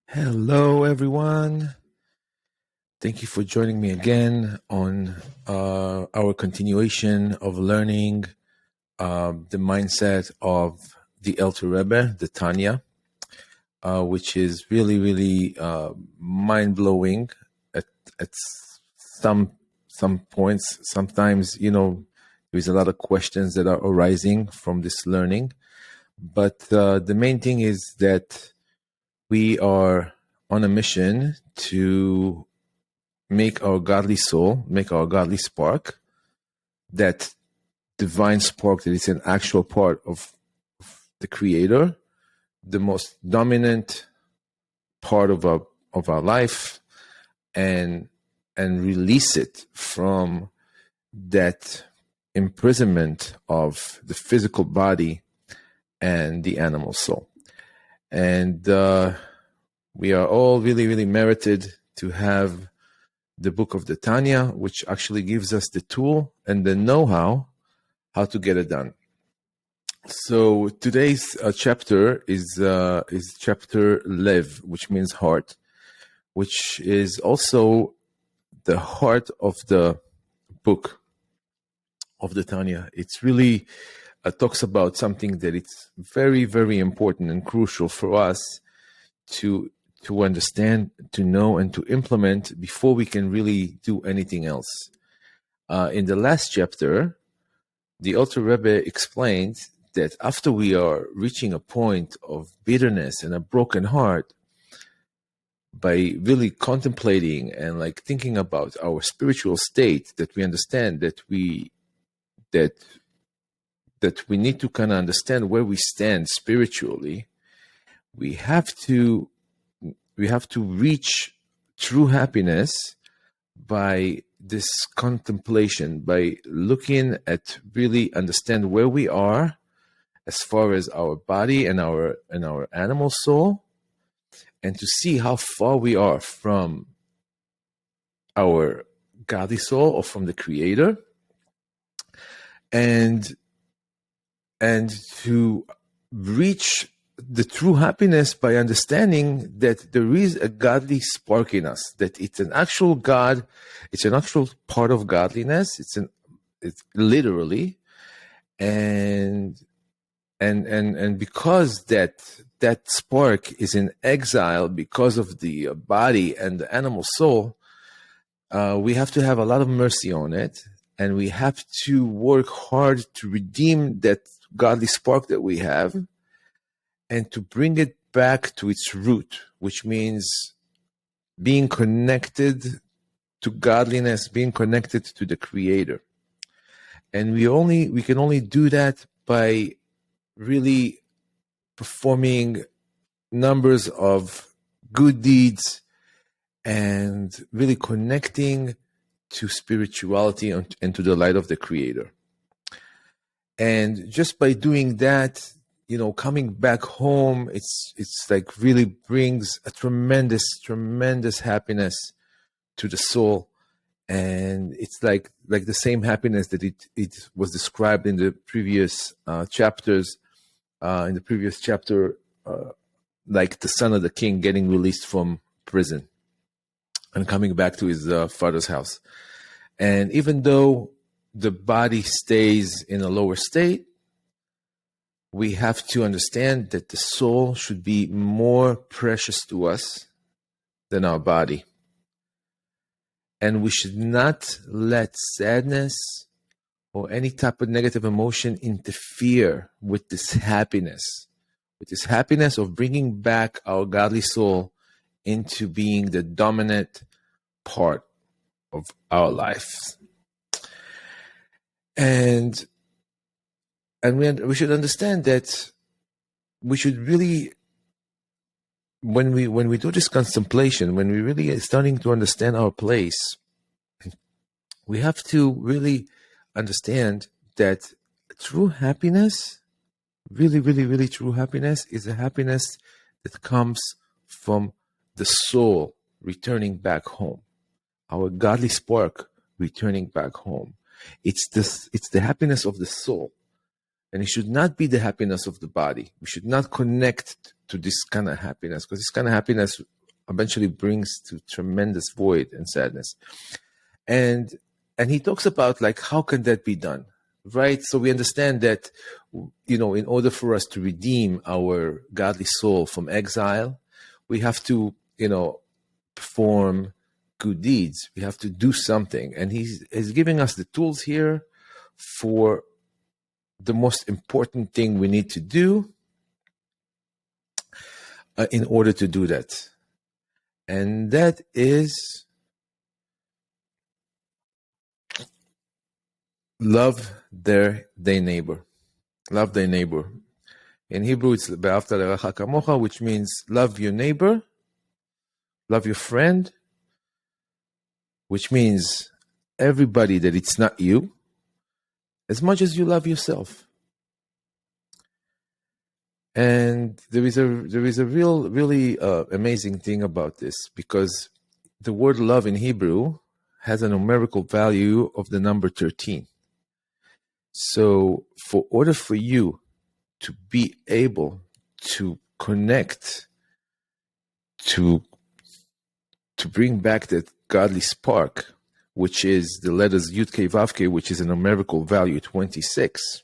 Hello, everyone. Thank you for joining me again on our continuation of learning the mindset of the Elter Rebbe, the Tanya, which is really, really mind-blowing at some points. Sometimes, there's a lot of questions that are arising from this learning. But the main thing is that we are on a mission to make our godly soul, make our godly spark, that divine spark that is an actual part of the Creator, the most dominant part of our life, and release it from that imprisonment of the physical body and the animal soul. And we are all really, really merited to have the book of the Tanya, which actually gives us the tool and the know-how to get it done. So today's chapter is chapter Lev, which means heart, which is also the heart of the book of the Tanya. It's really talks about something that it's very, very important and crucial for us to understand, to know, and to implement before we can really do anything else. In the last chapter, the Alter Rebbe explained that after we are reaching a point of bitterness and a broken heart, by really contemplating and thinking about our spiritual state, that we understand that we need to kind of understand where we stand spiritually. We have to reach true happiness by this contemplation, by looking at really understand where we are as far as our body and our animal soul, and to see how far we are from our godly soul or from the Creator, and to reach the true happiness by understanding that there is a godly spark in us, that it's an actual God, it's an actual part of godliness, it's literally, and because that spark is in exile because of the body and the animal soul, we have to have a lot of mercy on it, and we have to work hard to redeem that godly spark that we have, and to bring it back to its root, which means being connected to godliness, being connected to the Creator. And we can only do that by really performing numbers of good deeds and really connecting to spirituality and to the light of the Creator. And just by doing that, coming back home, it's really brings a tremendous happiness to the soul. And it's like the same happiness that it was described in the previous chapters. In the previous chapter, like the son of the king getting released from prison and coming back to his father's house. And even though the body stays in a lower state, we have to understand that the soul should be more precious to us than our body. And we should not let sadness or any type of negative emotion interfere with this happiness of bringing back our godly soul into being the dominant part of our lives. And we should understand that we should really, when we do this contemplation, when we really are starting to understand our place, we have to really understand that true happiness, really, really, really true happiness, is a happiness that comes from the soul returning back home, our godly spark returning back home. It's the happiness of the soul. And it should not be the happiness of the body. We should not connect to this kind of happiness, because this kind of happiness eventually brings to tremendous void and sadness. And he talks about like, how can that be done? Right? So we understand that, in order for us to redeem our godly soul from exile, we have to, perform good deeds. We have to do something. And he's giving us the tools here for the most important thing we need to do in order to do that. And that is love their neighbor. Love their neighbor. In Hebrew, it's be'avta l'reacha kamocha, which means love your neighbor, love your friend, which means everybody that it's not you, as much as you love yourself. And there is a really amazing thing about this, because the word love in Hebrew has a numerical value of the number 13. So, for order for you to be able to connect, to bring back that godly spark, which is the letters Yud Kei Vav Kei, which is a numerical value 26,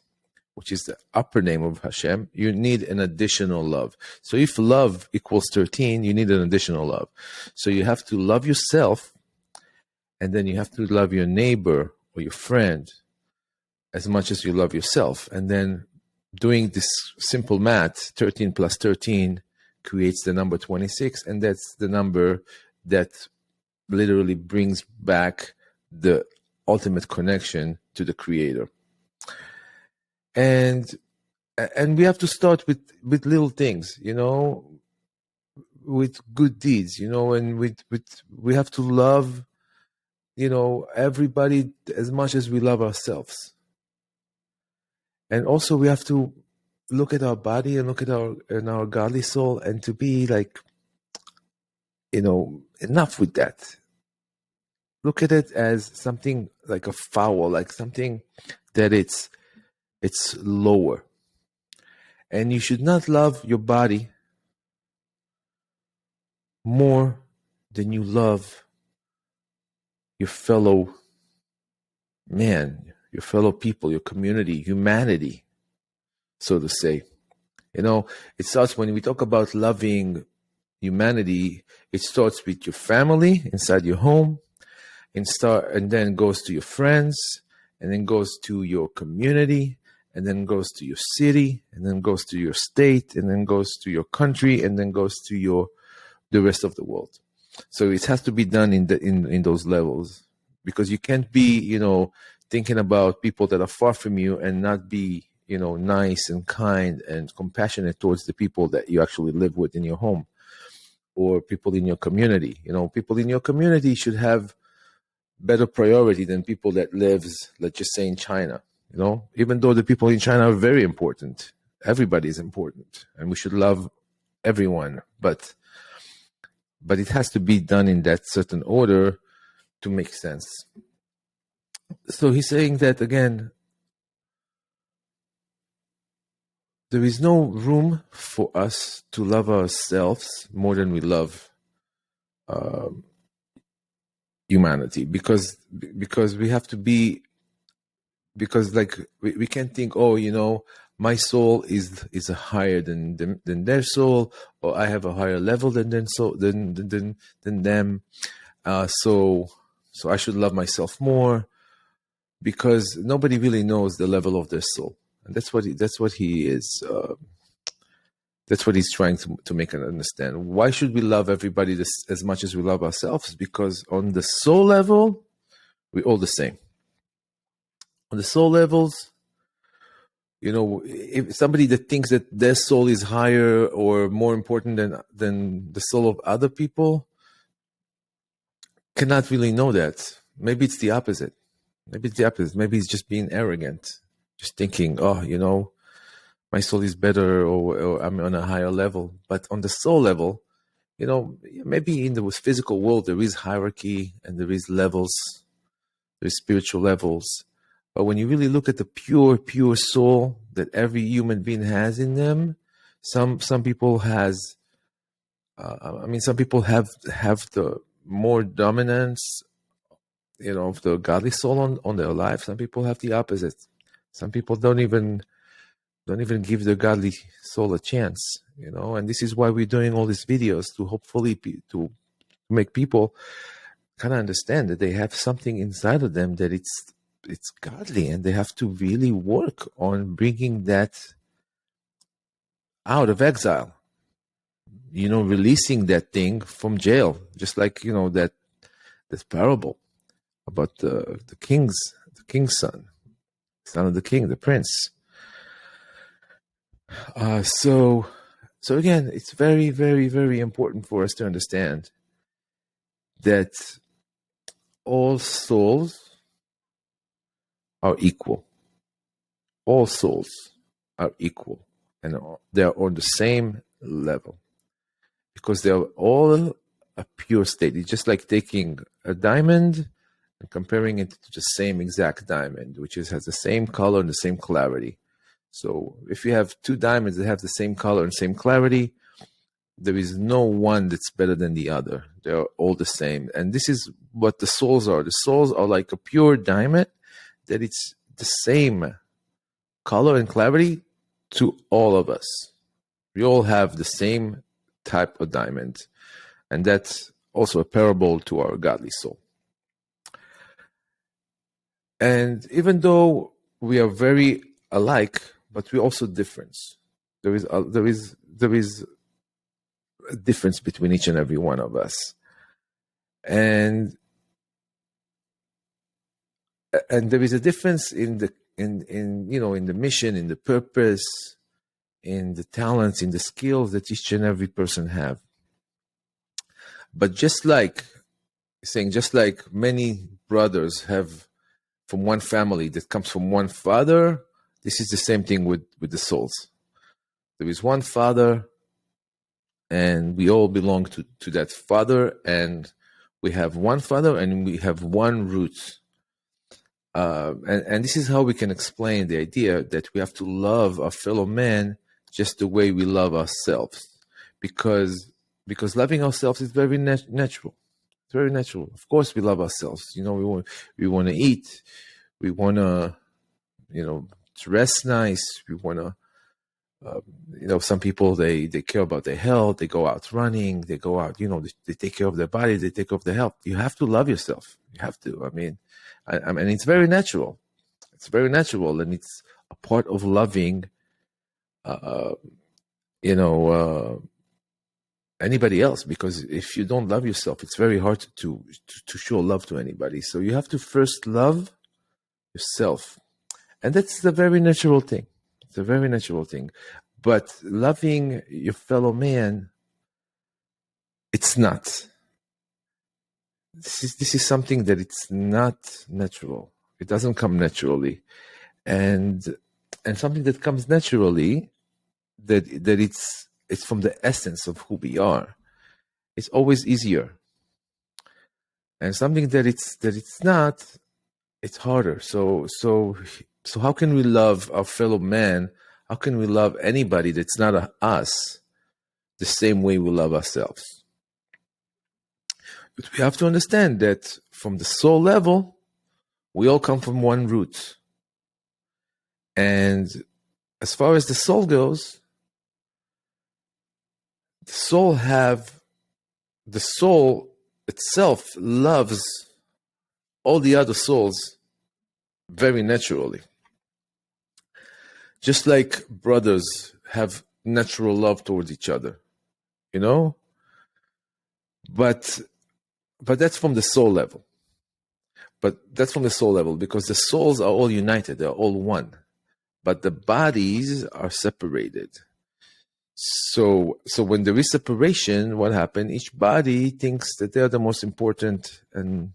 which is the upper name of Hashem, you need an additional love. So if love equals 13, you need an additional love. So you have to love yourself, and then you have to love your neighbor or your friend as much as you love yourself. And then doing this simple math, 13 plus 13 creates the number 26, and that's the number that literally brings back the ultimate connection to the Creator. And we have to start with little things, with good deeds, and we have to love, everybody as much as we love ourselves. And also we have to look at our body and look at our godly soul, and to be like, enough with that. Look at it as something like a foul, like something that it's lower. And you should not love your body more than you love your fellow man, your fellow people, your community, humanity, so to say. It starts when we talk about loving humanity, it starts with your family inside your home, and then goes to your friends, and then goes to your community, and then goes to your city, and then goes to your state, and then goes to your country, and then goes to the rest of the world. So it has to be done in those levels, because you can't be, thinking about people that are far from you and not be, nice and kind and compassionate towards the people that you actually live with in your home, or people in your community. People in your community should have better priority than people that lives, let's just say, in China. Even though the people in China are very important, everybody is important, and we should love everyone. But it has to be done in that certain order to make sense. So he's saying that again, there is no room for us to love ourselves more than we love humanity, because we have to be, because like we can't think, my soul is higher than their soul, or I have a higher level than them, so I should love myself more, because nobody really knows the level of their soul. And that's what he is. That's what he's trying to make us understand. Why should we love everybody as much as we love ourselves? Because on the soul level, we're all the same. On the soul levels, if somebody that thinks that their soul is higher or more important than the soul of other people cannot really know that. Maybe it's the opposite. Maybe it's just being arrogant. Just thinking, my soul is better, or I'm on a higher level. But on the soul level, maybe in the physical world, there is hierarchy and there is levels, there's spiritual levels. But when you really look at the pure soul that every human being has in them, some people has I mean, some people have the more dominance, of the godly soul on their life. Some people have the opposite. Some people don't even give the godly soul a chance, and this is why we're doing all these videos, to hopefully to make people kind of understand that they have something inside of them, that it's godly, and they have to really work on bringing that out of exile, releasing that thing from jail, just like that parable about the king's son of the king, the prince. So again, it's very, very, very important for us to understand that all souls are equal. All souls are equal, and they are on the same level, because they are all a pure state. It's just like taking a diamond and comparing it to the same exact diamond, which has the same color and the same clarity. So if you have two diamonds that have the same color and same clarity, there is no one that's better than the other. They're all the same. And this is what the souls are. The souls are like a pure diamond, that it's the same color and clarity to all of us. We all have the same type of diamond. And that's also a parable to our godly soul. And even though we are very alike, but we're also different. There is a difference between each and every one of us, and there is a difference in the mission, in the purpose, in the talents, in the skills that each and every person have. But just like many brothers have from one family that comes from one father, this is the same thing with the souls. There is one father, and we all belong to that father, and we have one father, and we have one root. And this is how we can explain the idea that we have to love our fellow man just the way we love ourselves, because loving ourselves is very natural. It's very natural. Of course, we love ourselves. We want to eat, we want to dress nice, we want to. Some people, they care about their health. They go out running. They go out, they take care of their body. They take care of their health. You have to love yourself. You have to. I mean, it's very natural. It's very natural, and it's a part of loving. Anybody else, because if you don't love yourself, it's very hard to show love to anybody. So you have to first love yourself, and that's the very natural thing. It's a very natural thing. But loving your fellow man, it's not. This is something that it's not natural. It doesn't come naturally. And something that comes naturally, that it's from the essence of who we are. It's always easier. And something that it's not, it's harder. So how can we love our fellow man? How can we love anybody that's not us the same way we love ourselves? But we have to understand that from the soul level, we all come from one root. And as far as the soul goes, the soul itself loves all the other souls very naturally. Just like brothers have natural love towards each other, But that's from the soul level. Because the souls are all united. They're all one. But the bodies are separated. So when there is separation, what happens? Each body thinks that they're the most important, and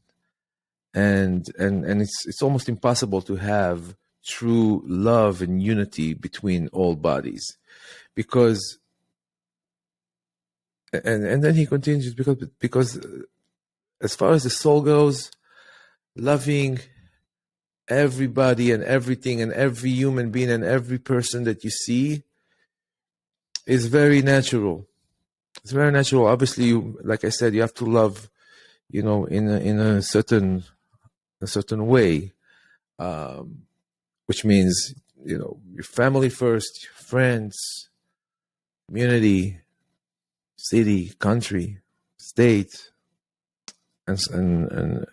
it's almost impossible to have true love and unity between all bodies, because and then he continues, because as far as the soul goes, loving everybody and everything and every human being and every person that you see is very natural. It's very natural. Obviously, like I said, you have to love, in a certain way, which means, your family first, your friends, community, city, country, state, and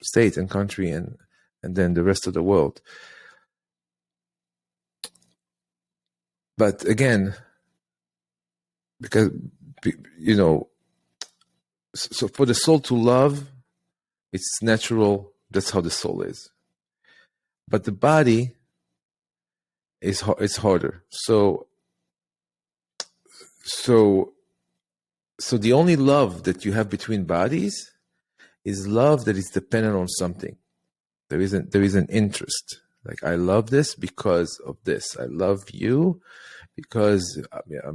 state and country, and then the rest of the world. But again, because, so for the soul to love, it's natural. That's how the soul is. But the body it's harder. So the only love that you have between bodies is love that is dependent on something. There is an interest. Like, I love this because of this. I love you because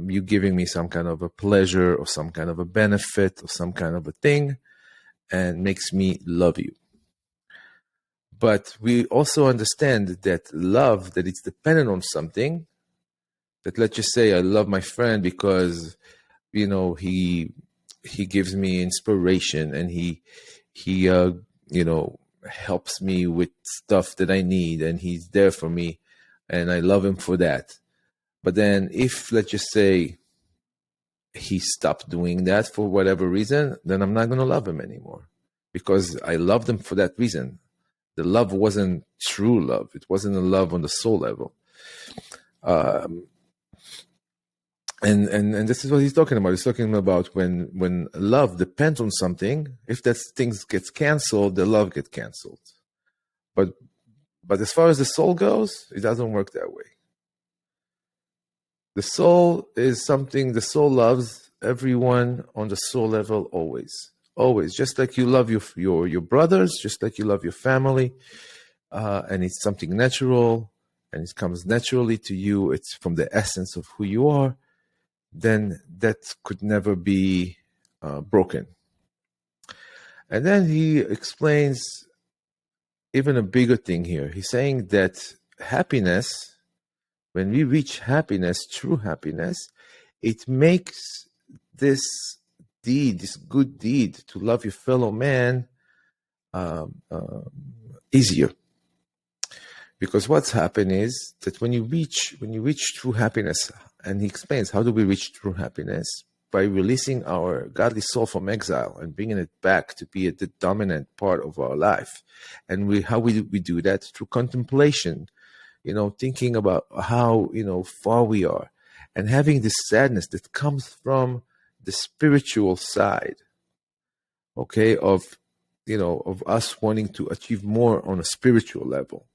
you giving me some kind of a pleasure or some kind of a benefit or some kind of a thing, and makes me love you. But we also understand that love that is dependent on something, that, let's just say, I love my friend because, he gives me inspiration, and he helps me with stuff that I need, and he's there for me, and I love him for that. But then if, let's just say, he stopped doing that for whatever reason, then I'm not going to love him anymore, because I loved him for that reason. The love wasn't true love. It wasn't a love on the soul level. And this is what he's talking about. He's talking about when love depends on something, if that thing gets canceled, the love gets canceled. But as far as the soul goes, it doesn't work that way. The soul is something, the soul loves everyone on the soul level always. Always. Just like you love your brothers, just like you love your family. And it's something natural, and it comes naturally to you. It's from the essence of who you are. Then that could never be broken. And then he explains even a bigger thing here. He's saying that happiness, when we reach happiness, true happiness, it makes this good deed to love your fellow man easier. Because what's happened is that when you reach true happiness, and he explains, how do we reach true happiness? By releasing our godly soul from exile and bringing it back to be the dominant part of our life. And how we do that? Through contemplation, thinking about how, far we are, and having this sadness that comes from the spiritual side, okay, of us wanting to achieve more on a spiritual level.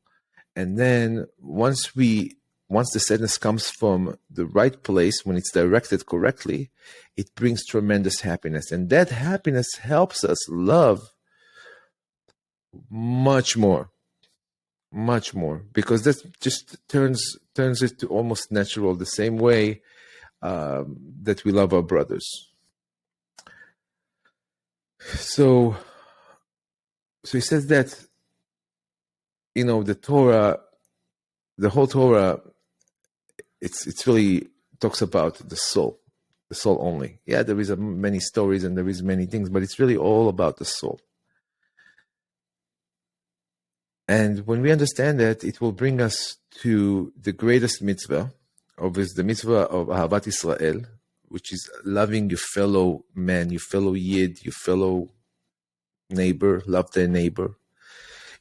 And then once the sadness comes from the right place, when it's directed correctly, it brings tremendous happiness. And that happiness helps us love much more, because that just turns it to almost natural, the same way that we love our brothers. So he says that, the whole Torah, it's really talks about the soul only. Yeah, there is many stories and there is many things, but it's really all about the soul. And when we understand that, it will bring us to the greatest mitzvah, the mitzvah of Ahavat Israel, which is loving your fellow man, your fellow Yid, your fellow neighbor, love their neighbor.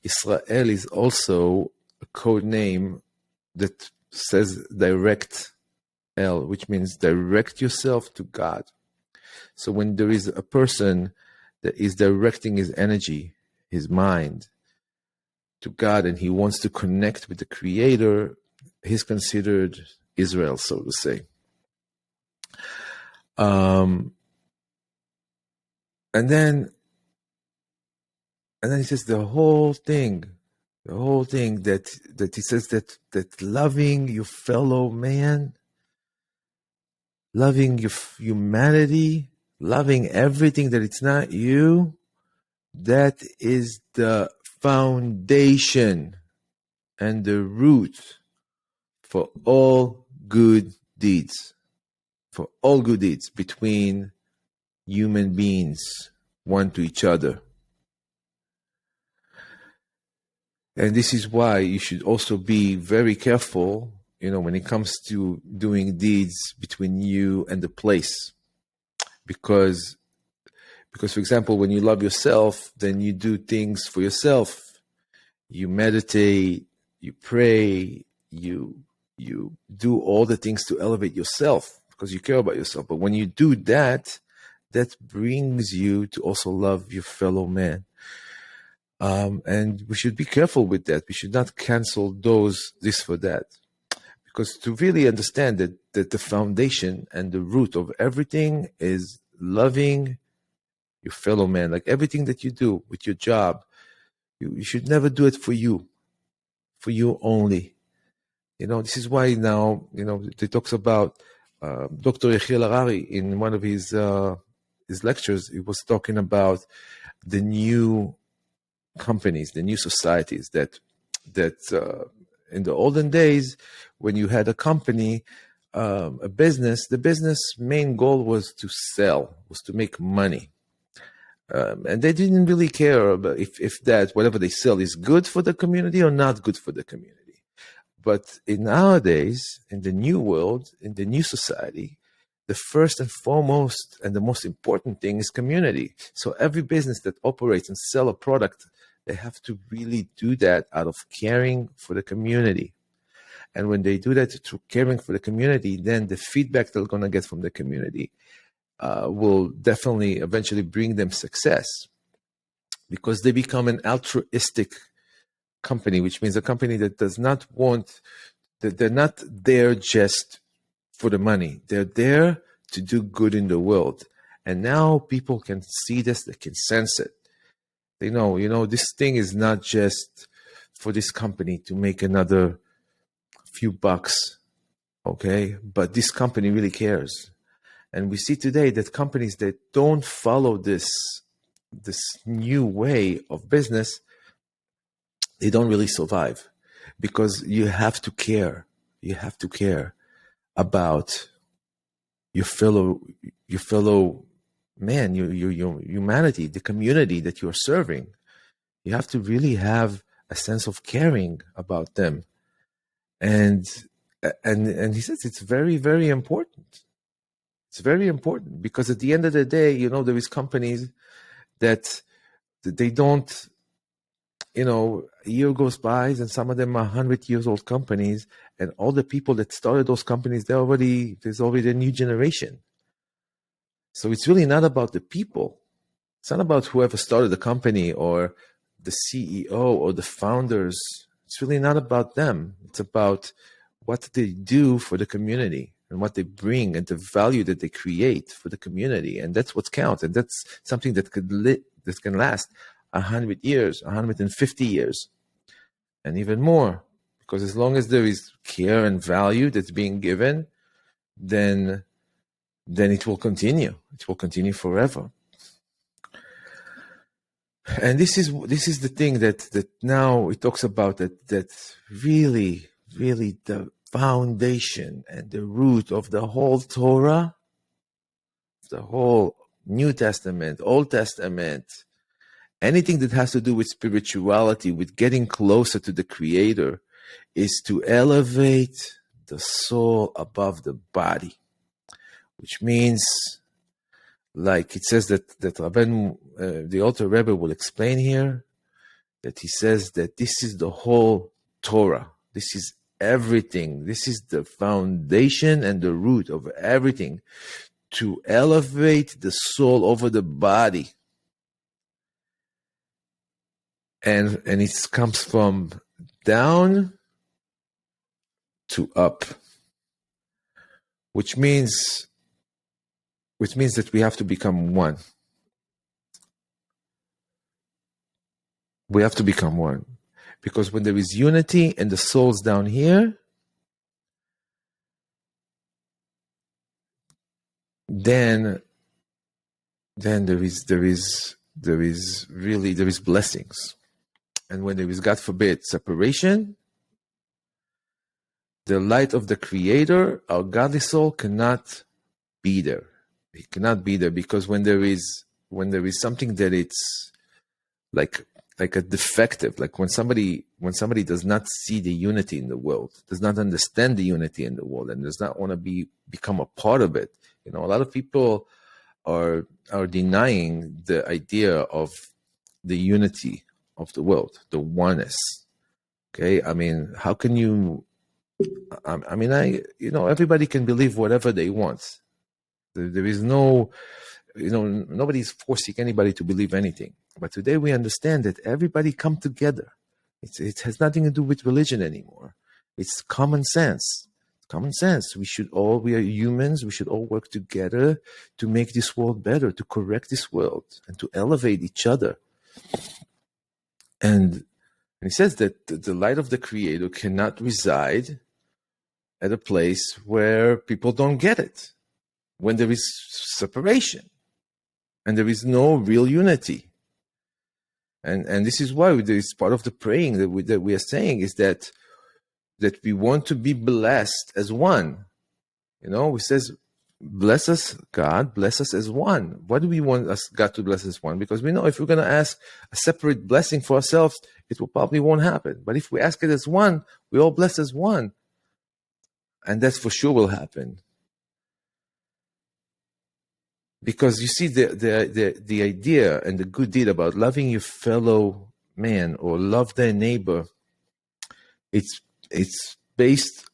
Israel is also a code name that says direct El, which means direct yourself to God. So when there is a person that is directing his energy, his mind, to God, and he wants to connect with the Creator, he's considered Israel, so to say. And then he says the whole thing that he says that loving your fellow man, loving your humanity, loving everything that it's not you, that is the foundation and the root for all good deeds. For all good deeds between human beings, one to each other. And this is why you should also be very careful, when it comes to doing deeds between you and the place. Because for example, when you love yourself, then you do things for yourself. You meditate, you pray, you do all the things to elevate yourself because you care about yourself. But when you do that, that brings you to also love your fellow man. And we should be careful with that. We should not cancel this for that. Because to really understand that the foundation and the root of everything is loving your fellow man. Like everything that you do with your job, you should never do it for you only. This is why now, he talks about Dr. Yechiel Harari in one of his lectures. He was talking about the new companies, the new societies that in the olden days, when you had a company, a business, the business main goal was to sell, was to make money. And they didn't really care about if that, whatever they sell is good for the community or not good for the community. But nowadays, in the new world, in the new society, the first and foremost and the most important thing is community. So every business that operates and sell a product, they have to really do that out of caring for the community. And when they do that through caring for the community, then the feedback they're going to get from the community will definitely eventually bring them success, because they become an altruistic company, which means a company that does not want, that they're not there just for the money. They're there to do good in the world. And now people can see this, they can sense it. They know, this thing is not just for this company to make another few bucks, okay? But this company really cares. And we see today that companies that don't follow this new way of business, they don't really survive, because you have to care. You have to care about your fellow man, your humanity, the community that you're serving. You have to really have a sense of caring about them. And he says it's very, very important. It's very important, because at the end of the day, there is companies that they don't, a year goes by and some of them are 100 years old companies, and all the people that started those companies, there's already a new generation. So it's really not about the people. It's not about whoever started the company or the CEO or the founders. It's really not about them. It's about what they do for the community and what they bring and the value that they create for the community. And that's what counts. And that's something that can last 100 years, 150 years, and even more. Because as long as there is care and value that's being given, then it will continue. It will continue forever. And this is the thing that now it talks about, that really, really the foundation and the root of the whole Torah, the whole New Testament, Old Testament, anything that has to do with spirituality, with getting closer to the Creator, is to elevate the soul above the body, which means, like it says that the Alter Rebbe will explain here, that he says that this is the whole Torah. This is everything. This is the foundation and the root of everything, to elevate the soul over the body. And it comes from down to up, which means that we have to become one. We have to become one. Because when there is unity and the soul's down here, then there is blessings. And when there is, God forbid, separation, the light of the Creator, our godly soul, cannot be there. He cannot be there, because when there is something that it's like a defective, like when somebody does not see the unity in the world, does not understand the unity in the world, and does not want to become a part of it. You know, a lot of people are denying the idea of the unity of the world, the oneness. Okay, I mean, how can you? I mean, everybody can believe whatever they want. There is no, nobody's forcing anybody to believe anything. But today we understand that everybody come together. It has nothing to do with religion anymore. It's common sense. Common sense. We are humans. We should all work together to make this world better, to correct this world, and to elevate each other. And he says that the light of the Creator cannot reside at a place where people don't get it, when there is separation and there is no real unity. And this is why it's part of the praying that we are saying, is that we want to be blessed as one. You know, we says, bless us, God, bless us as one. Why do we want God to bless us as one? Because we know if we're going to ask a separate blessing for ourselves, it will probably won't happen. But if we ask it as one, we all bless as one. And that's for sure will happen. Because you see, the idea and the good deed about loving your fellow man or love their neighbor, it's based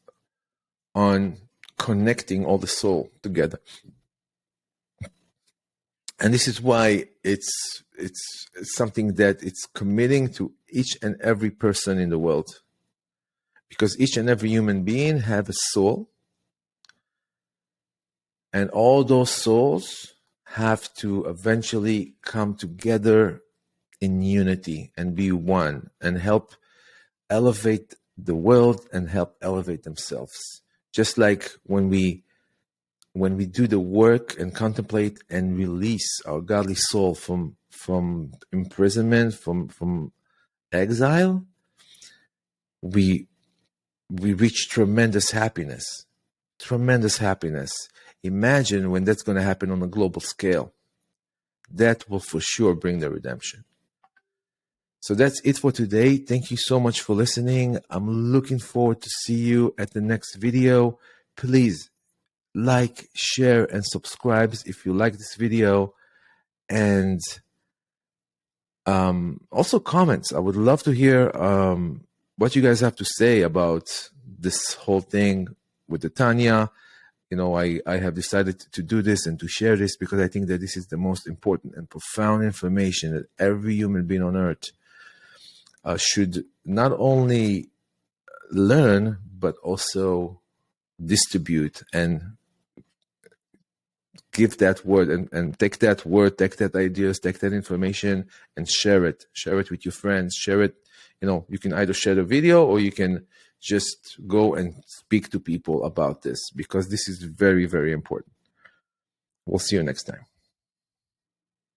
on connecting all the soul together. And this is why it's something that it's committing to each and every person in the world. Because each and every human being have a soul. And all those souls have to eventually come together in unity and be one and help elevate the world and help elevate themselves. Just like when we do the work and contemplate and release our godly soul from imprisonment, from exile, we reach tremendous happiness. Tremendous happiness. Imagine when that's going to happen on a global scale. That will for sure bring the redemption. So that's it for today. Thank you so much for listening. I'm looking forward to see you at the next video. Please like, share, and subscribe if you like this video. And also comments. I would love to hear what you guys have to say about this whole thing with the Tanya. You know, I have decided to do this and to share this because I think that this is the most important and profound information that every human being on earth should not only learn, but also distribute and give that word and take that word, take that ideas, take that information and share it. Share it with your friends. Share it. You know, you can either share the video or you can just go and speak to people about this, because this is very, very important. We'll see you next time.